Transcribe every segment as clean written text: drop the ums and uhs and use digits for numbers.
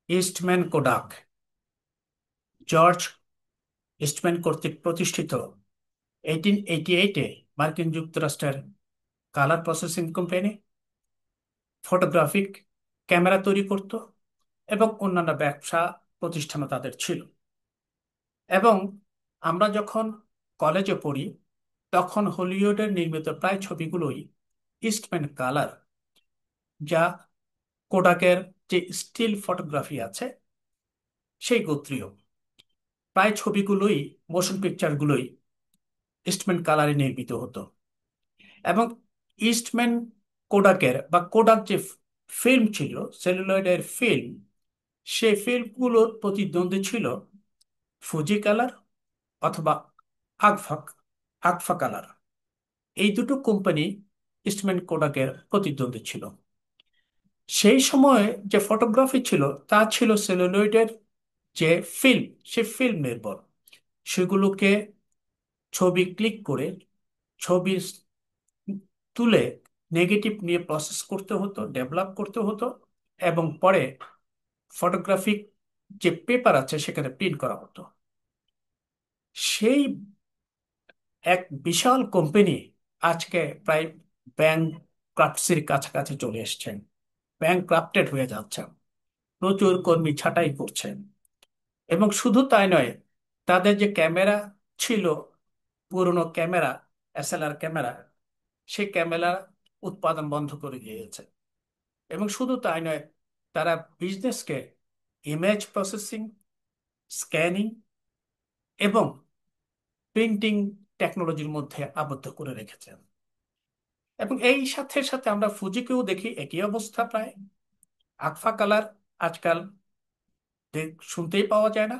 Eastman Kodak George Eastman কর্তৃক প্রতিষ্ঠিত 1888-এ মার্কিন যুক্তরাষ্ট্রের colour processing company photographic camera তৈরি করত এবং অন্যান্য ব্যবসা প্রতিষ্ঠানও তাদের ছিল। এবং আমরা যখন কলেজে পড়ি তখন হলিউডের নির্মিত প্রায় ছবিগুলোই ইস্টম্যান কালার, যা কোডাকের যে স্টিল ফটোগ্রাফি আছে সেই গোত্রীয়। প্রায় ছবিগুলোই, মোশন পিকচারগুলোই ইস্টম্যান কালারে নির্মিত হতো। এবং ইস্টম্যান কোডাকের বা কোডাক যে ফিল্ম ছিল, সেলুলয়েডের ফিল্ম, সেই ফিল্মগুলোর প্রতিদ্বন্দ্বী ছিল ফুজি কালার অথবা আগফা আগফা কালার। এই দুটো কোম্পানি ইস্টম্যান কোডাকের প্রতিদ্বন্দ্বী ছিল। সেই সময়ে যে ফটোগ্রাফি ছিল তা ছিল সেলুলয়েডের যে ফিল্ম, সে ফিল্ম নির্ভর। সেগুলোকে ছবি ক্লিক করে ছবি তুলে নেগেটিভ নিয়ে প্রসেস করতে হতো, ডেভেলপ করতে হতো, এবং পরে ফটোগ্রাফিক যে পেপার আছে সেখানে প্রিন্ট করা হতো। সেই এক বিশাল কোম্পানি আজকে প্রায় ব্যাংক ক্রাফটসির কাছাকাছি চলে এসছেন, ব্যাংক ক্রাফটেড হয়ে যাচ্ছে, প্রচুর কর্মী ছাঁটাই করছেন। এবং শুধু তাই নয়, তাদের যে ক্যামেরা ছিল, পুরনো ক্যামেরা, এসএলআর ক্যামেরা, সেই ক্যামেরা উৎপাদন বন্ধ করে দিয়েছে। এবং শুধু তাই নয়, তারা বিজনেসকে ইমেজ প্রসেসিং, স্ক্যানিং এবং প্রিন্টিং টেকনোলজির মধ্যে আবদ্ধ করে রেখেছেন। এবং এই সাথে সাথে আমরা ফুজিকেও দেখি একই অবস্থা প্রায়। আকফা কালার আজকাল শুনতেই পাওয়া যায় না।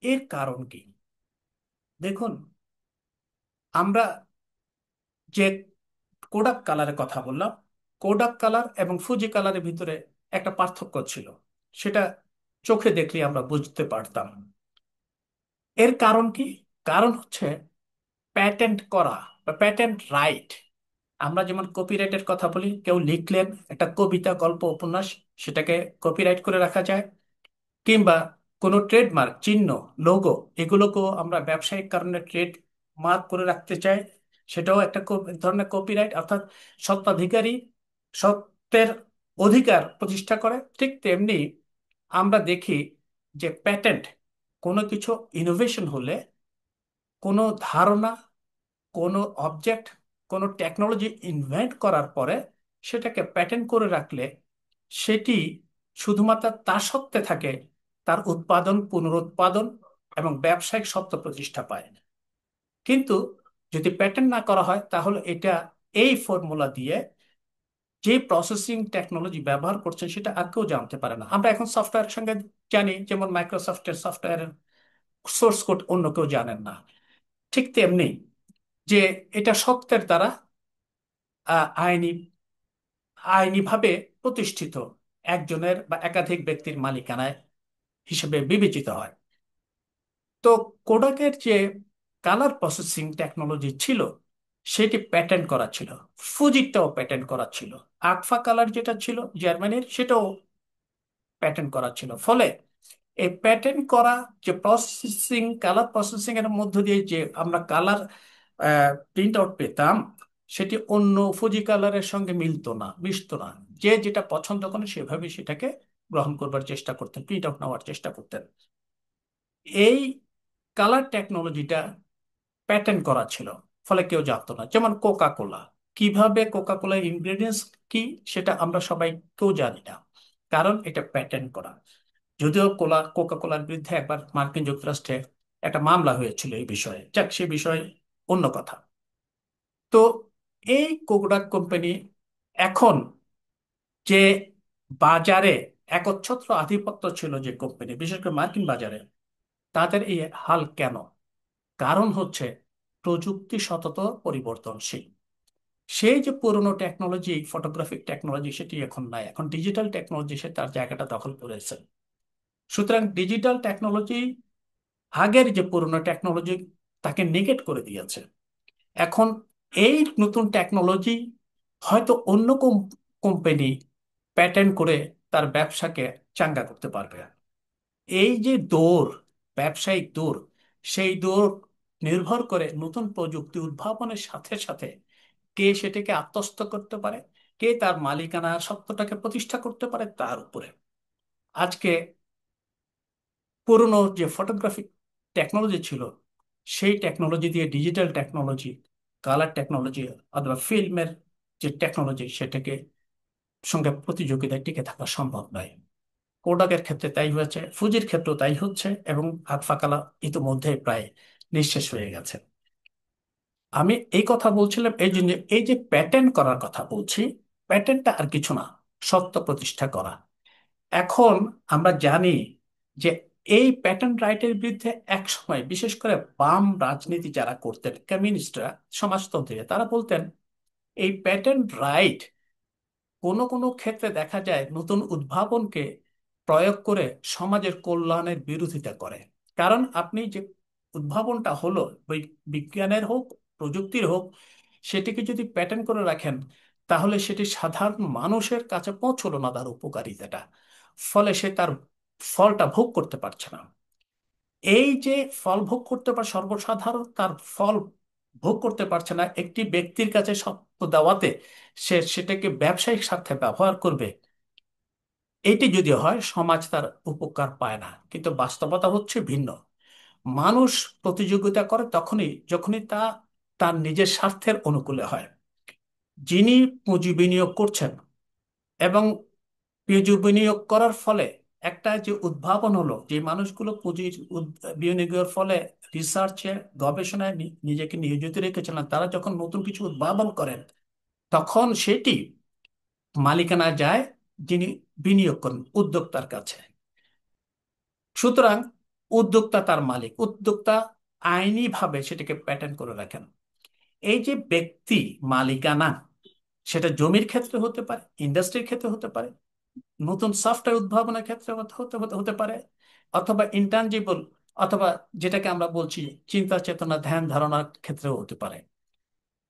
এর কারণ কি? দেখুন, আমরা যে কোডাক কালারের কথা বললাম, কোডাক কালার এবং ফুজি কালারের ভিতরে একটা পার্থক্য ছিল, সেটা চোখে দেখলে আমরা বুঝতে পারতাম। এর কারণ কি? কারণ হচ্ছে প্যাটেন্ট করা বা প্যাটেন্ট রাইট। আমরা যেমন কপিরাইটের কথা বলি, কেউ লিখলেন একটা কবিতা, গল্প, উপন্যাস, সেটাকে কপিরাইট করে রাখা যায়। কিংবা কোনো ট্রেডমার্ক, চিহ্ন, লোগো, এগুলোকেও আমরা ব্যবসায়িক কারণে ট্রেড মার্ক করে রাখতে চাই, সেটাও একটা ধরনের কপিরাইট, অর্থাৎ স্বত্বাধিকারী সত্ত্বের অধিকার প্রতিষ্ঠা করে। ঠিক তেমনি আমরা দেখি যে প্যাটেন্ট, কোনো কিছু ইনোভেশন হলে, কোনো ধারণা, কোনো অবজেক্ট, কোনো টেকনোলজি ইনভেন্ট করার পরে সেটাকে প্যাটেন্ট করে রাখলে সেটি শুধুমাত্র তার সত্ত্বে থাকে, তার উৎপাদন, পুনরুৎপাদন এবং ব্যবসায়িক সত্ত্ব প্রতিষ্ঠা পায়। কিন্তু যদি প্যাটেন্ট না করা হয় তাহলে এটা এই ফর্মুলা দিয়ে যে প্রসেসিং টেকনোলজি ব্যবহার করছে সেটা আর কেউ জানতে পারে না। আমরা এখন সফটওয়্যারের সঙ্গে জানি, যেমন মাইক্রোসফটের সফটওয়্যারের সোর্স কোড অন্য কেউ জানেন না। ঠিক তেমনি যে এটা সত্ত্বের দ্বারা আইনি আইনিভাবে প্রতিষ্ঠিত একজনের বা একাধিক ব্যক্তির মালিকানায় হিসেবে বিবেচিত হয়। তো কোডাকের যে কালার প্রসেসিং টেকনোলজি ছিল সেটি প্যাটেন্ট করা ছিল। ফুজিটাও প্যাটেন্ট করা ছিল। আকফা কালার যেটা ছিল জার্মানির, সেটাও প্যাটেন্ট করা ছিল। ফলে এই প্যাটেন্ট করা যে প্রসেসিং, কালার প্রসেসিং এর মধ্য দিয়ে যে আমরা কালার প্রিন্ট আউট পেতাম, সেটি অন্য ফুজি কালারের সঙ্গে মিলতো না, মিশতো না। যে যেটা পছন্দ করেন সেভাবে সেটাকে গ্রহণ করবার চেষ্টা করতেন, প্রিন্ট আউট নেওয়ার চেষ্টা করতেন। এই কালার টেকনোলজিটা প্যাটেন্ট করা ছিল, ফলে কেউ জানতো না। যেমন কোকা কোলা, কিভাবে কোকা কোলার ইনগ্রেডিয়েন্টস কি সেটা আমরা সবাই কেউ জানি না, কারণ এটা প্যাটেন্ট করা। যদিও কোকা কোলার বিরুদ্ধে একবার মার্কিন যুক্তরাষ্ট্রে একটা মামলা হয়েছিল এই বিষয়ে, যাক সে বিষয়ে অন্য কথা। তো এই কোকোডাক কোম্পানি এখন যে বাজারে একচ্ছত্র আধিপত্য ছিল, যে কোম্পানি বিশেষ করে মার্কিন বাজারে, তাদের এই হাল কেন? কারণ হচ্ছে প্রযুক্তি সতত পরিবর্তনশীল। সেই যে পুরনো টেকনোলজি, ফটোগ্রাফিক টেকনোলজি, সেটি এখন নাই। এখন ডিজিটাল টেকনোলজি সে তার জায়গাটা দখল করেছে। সুতরাং ডিজিটাল টেকনোলজি আগের যে পুরনো টেকনোলজি তাকে নেগেট করে দিয়েছে। এখন এই নতুন টেকনোলজি হয়তো অন্য কোম্পানি প্যাটেন্ট করে তার ব্যবসাকে চাঙ্গা করতে পারবে। এই যে দৌড়, ব্যবসায়িক দৌড়, সেই দৌড় নির্ভর করে নতুন প্রযুক্তি উদ্ভাবনের সাথে সাথে কে সেটাকে আত্মস্থ করতে পারে, কে তার মালিকানা সত্ত্বটাকে প্রতিষ্ঠা করতে পারে তার উপরে। আজকে পুরনো যে ফটোগ্রাফিক টেকনোলজি ছিল, সেই টেকনোলজি দিয়ে ডিজিটাল টেকনোলজি, কালার টেকনোলজি অথবা ফিল্মের যে টেকনোলজি, সেটাকে সঙ্গে প্রতিযোগিতায় টিকে থাকা সম্ভব নয়। কোডাকের ক্ষেত্রে তাই হয়েছে, ফুজির ক্ষেত্রেও তাই হচ্ছে, এবং আলফা কালার ইতিমধ্যে প্রায় নিঃশেষ হয়ে গেছে। আমি এই কথা বলছিলাম এই জন্য, এই যে প্যাটেন্ট করার কথা বলছি, প্যাটেন্টটা আর কিছু না, সত্য প্রতিষ্ঠা করা। এখন আমরা জানি যে এই প্যাটেন্ট রাইটের বিরুদ্ধে এক সময় বিশেষ করে বাম রাজনীতি যারা করতেন, কমিউনিস্টরা, সমাজতন্ত্রীরা, তারা বলতেন এই প্যাটেন্ট রাইট কোনো কোনো ক্ষেত্রে দেখা যায় নতুন উদ্ভাবনকে প্রয়োগ করে সমাজের কল্যাণের বিরোধিতা করে। কারণ আপনি যে উদ্ভাবনটা হলো, বিজ্ঞানের হোক, প্রযুক্তির হোক, সেটিকে যদি প্যাটেন্ট করে রাখেন, তাহলে সেটি সাধারণ মানুষের কাছে পৌঁছলো না তার উপকারিতাটা, ফলে সে তার ফলটা ভোগ করতে পারছে না। এই যে ফল ভোগ করতে পারে সর্বসাধারণ, তার ফল ভোগ করতে পারছে না একটি ব্যক্তির কাছে সত্য দেওয়াতে, সে সেটাকে ব্যবসায়িক স্বার্থে ব্যবহার করবে, এটি যদি হয় সমাজ তার উপকার পায় না। কিন্তু বাস্তবতা হচ্ছে ভিন্ন। মানুষ প্রতিযোগিতা করে তখনই যখনই তা তার নিজের স্বার্থের অনুকূলে হয়। যিনি পুঁজি বিনিয়োগ করছেন এবং পুঁজি বিনিয়োগ করার ফলে একটা যে উদ্ভাবন হলো, যে মানুষগুলো পুঁজির বিনিয়োগের ফলে রিসার্চে, গবেষণায় নিজেকে নিয়োজিত রেখেছিলেন, তারা যখন নতুন কিছু উদ্ভাবন করেন, তখন সেটি মালিকানা যায় যিনি বিনিয়োগ করেন, উদ্যোক্তার কাছে। সুতরাং উদ্যোক্তা তার মালিক, উদ্যোক্তা আইনিভাবে সেটাকে প্যাটেন্ট করে রাখেন। এই যে ব্যক্তি মালিকানা, সেটা জমির ক্ষেত্রে হতে পারে, ইন্ডাস্ট্রির ক্ষেত্রে হতে পারে, নতুন সফটওয়্যার উদ্ভাবনের ক্ষেত্রে হতে হতে হতে হতে পারে, অথবা ইনট্যাঞ্জিবল, অথবা যেটাকে আমরা বলছি চিন্তা চেতনা ধ্যান ধারণার ক্ষেত্রেও হতে পারে।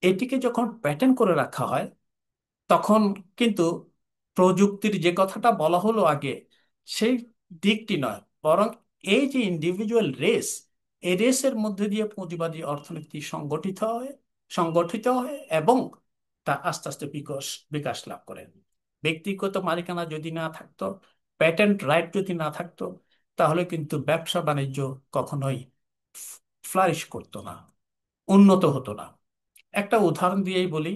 এটিকে যখন প্যাটার্ন করে রাখা হয়, তখন কিন্তু প্রযুক্তির যে কথাটা বলা হলো আগে, সেই দিকটি নয়, বরং এই যে ইন্ডিভিজুয়াল রেস, এই রেসের মধ্যে দিয়ে পুঁজিবাদী অর্থনীতি সংগঠিত হয় এবং তা আস্তে আস্তে বিকাশ বিকাশ লাভ করে। ব্যক্তিগত মালিকানা যদি না থাকতো, প্যাটেন্ট রাইট যদি না থাকতো, তাহলে কিন্তু ব্যবসা বাণিজ্য কখনোই ফ্লারিশ করতো না, উন্নত হতো না। একটা উদাহরণ দিয়েই বলি।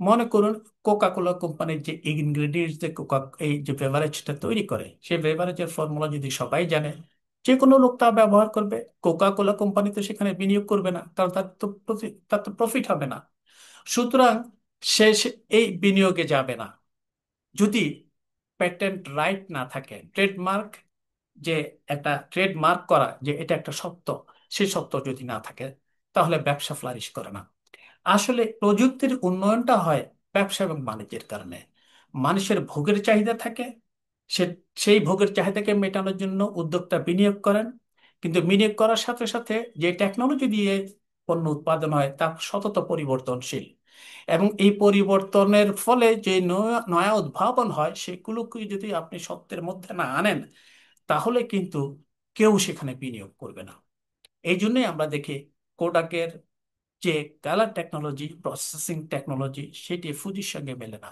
মনে করুন কোকা কোলা কোম্পানির যে ইনগ্রেডিয়েন্টস দিয়ে কোকা, এই যে বেভারেজটা তৈরি করে, সেই বেভারেজের ফর্মুলা যদি সবাই জানে, যে কোনো লোক তা ব্যবহার করবে। কোকা কোলা কোম্পানি তো সেখানে বিনিয়োগ করবে না, কারণ তার তো প্রফিট হবে না। সুতরাং সে এই বিনিয়োগে যাবে না। যদি প্যাটেন্ট রাইট না থাকে, ট্রেডমার্ক, যে একটা ট্রেডমার্ক করা যে এটা একটা সত্য, সেই সত্য যদি না থাকে, তাহলে ব্যবসা ফ্লারিশ করে না। আসলে প্রযুক্তির উন্নয়নটা হয় ব্যবসা এবং বাণিজ্যের কারণে। মানুষের ভোগের চাহিদা থাকে, সে সেই ভোগের চাহিদাকে মেটানোর জন্য উদ্যোক্তা বিনিয়োগ করেন। কিন্তু বিনিয়োগ করার সাথে সাথে যে টেকনোলজি দিয়ে পণ্য উৎপাদন হয় তা সতত পরিবর্তনশীল, এবং এই পরিবর্তনের ফলে যে নয়া নয়া উদ্ভাবন হয়, সেগুলোকে যদি আপনি সত্যের মধ্যে না আনেন, তাহলে কিন্তু কেউ সেখানে বিনিয়োগ করবে না। এই জন্যই আমরা দেখি কোডাকের যে কালার টেকনোলজি, প্রসেসিং টেকনোলজি, সেটি ফুজির সঙ্গে মেলে না।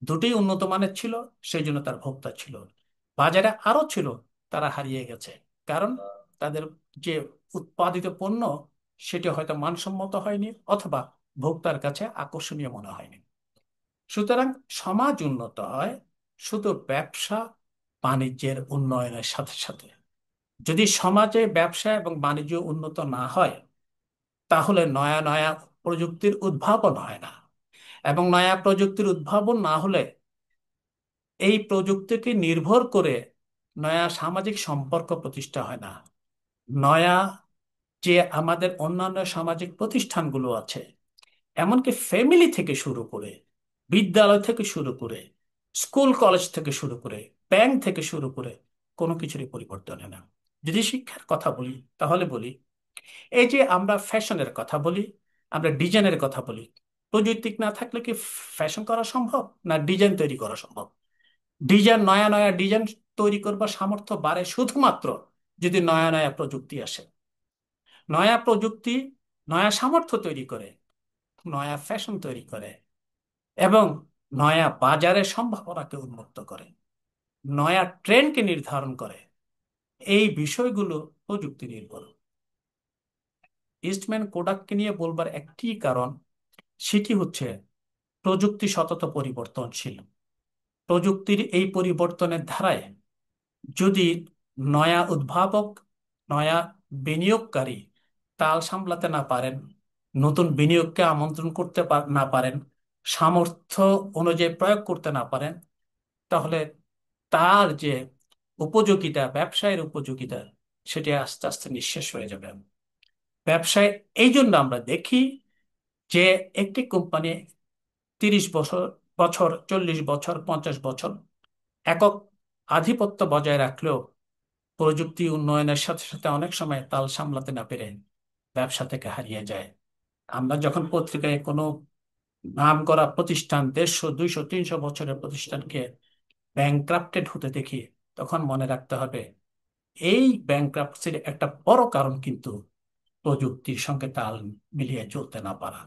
দুটোই উন্নত মানের ছিল, সেই জন্য তার ভোক্তা ছিল। বাজারে আরো ছিল, তারা হারিয়ে গেছে। কারণ তাদের যে উৎপাদিত পণ্য, সেটি হয়তো মানসম্মত হয়নি, অথবা ভোক্তার কাছে আকর্ষণীয় মনে হয়নি। সুতরাং সমাজ উন্নত হয় শুধু ব্যবসা বাণিজ্যের উন্নয়নের সাথে সাথে। যদি সমাজে ব্যবসা এবং বাণিজ্য উন্নত না হয়, তাহলে নয়া নয়া প্রযুক্তির উদ্ভাবন হয় না। এবং নয়া প্রযুক্তির উদ্ভাবন না হলে এই প্রযুক্তিকে নির্ভর করে নয়া সামাজিক সম্পর্ক প্রতিষ্ঠা হয় না। নয়া যে আমাদের অন্যান্য সামাজিক প্রতিষ্ঠানগুলো আছে, এমনকি ফ্যামিলি থেকে শুরু করে, বিদ্যালয় থেকে শুরু করে, স্কুল কলেজ থেকে শুরু করে, ব্যাংক থেকে শুরু করে, কোনো কিছুরই পরিবর্তন হয় না। যদি শিক্ষার কথা বলি, তাহলে বলি এই যে আমরা ফ্যাশনের কথা বলি, আমরা ডিজাইনের কথা বলি, প্রযুক্তি না থাকলে কি ফ্যাশন করা সম্ভব, না ডিজাইন তৈরি করা সম্ভব? ডিজাইন, নয়া নয়া ডিজাইন তৈরি করবার সামর্থ্য বাড়ে শুধুমাত্র যদি নয়া নয়া প্রযুক্তি আসে। নয়া প্রযুক্তি নয়া সামর্থ্য তৈরি করে, নয়া ফ্যাশন তৈরি করে, এবং নয়া বাজারের সম্ভাবনাকে উন্মুক্ত করে, নয়া ট্রেন্ডকে নির্ধারণ করে। এই বিষয়গুলো প্রযুক্তি নির্ভর। ইস্টম্যান কোডাককে নিয়ে বলবার একটি কারণ, সেটি হচ্ছে প্রযুক্তি সতত পরিবর্তনশীল। প্রযুক্তির এই পরিবর্তনের ধারায় যদি নয়া উদ্ভাবক, নয়া বিনিয়োগকারী তাল সামলাতে না পারেন, নতুন বিনিয়োগকে আমন্ত্রণ করতে না পারেন, সামর্থ্য অনুযায়ী প্রয়োগ করতে না পারেন, তাহলে তার যে উপযোগিতা, ব্যবসায়ের উপযোগিতা, সেটি আস্তে আস্তে নিঃশেষ হয়ে যাবে। ব্যবসায় এই জন্য আমরা দেখি যে একটি কোম্পানি 30 বছর, 40 বছর, 50 বছর একক আধিপত্য বজায় রাখলেও প্রযুক্তি উন্নয়নের সাথে সাথে অনেক সময় তাল সামলাতে না পেরে ব্যবসা থেকে হারিয়ে যায়। আমরা যখন পত্রিকায় কোনো নামকরা প্রতিষ্ঠান, 150, 200, 300 বছরের প্রতিষ্ঠানকে ব্যাংক্রাপ্টেড হতে দেখি, তখন মনে রাখতে হবে এই ব্যাংক্রাপ্সির একটা বড় কারণ কিন্তু প্রযুক্তির সঙ্গে তাল মিলিয়ে চলতে না পারা।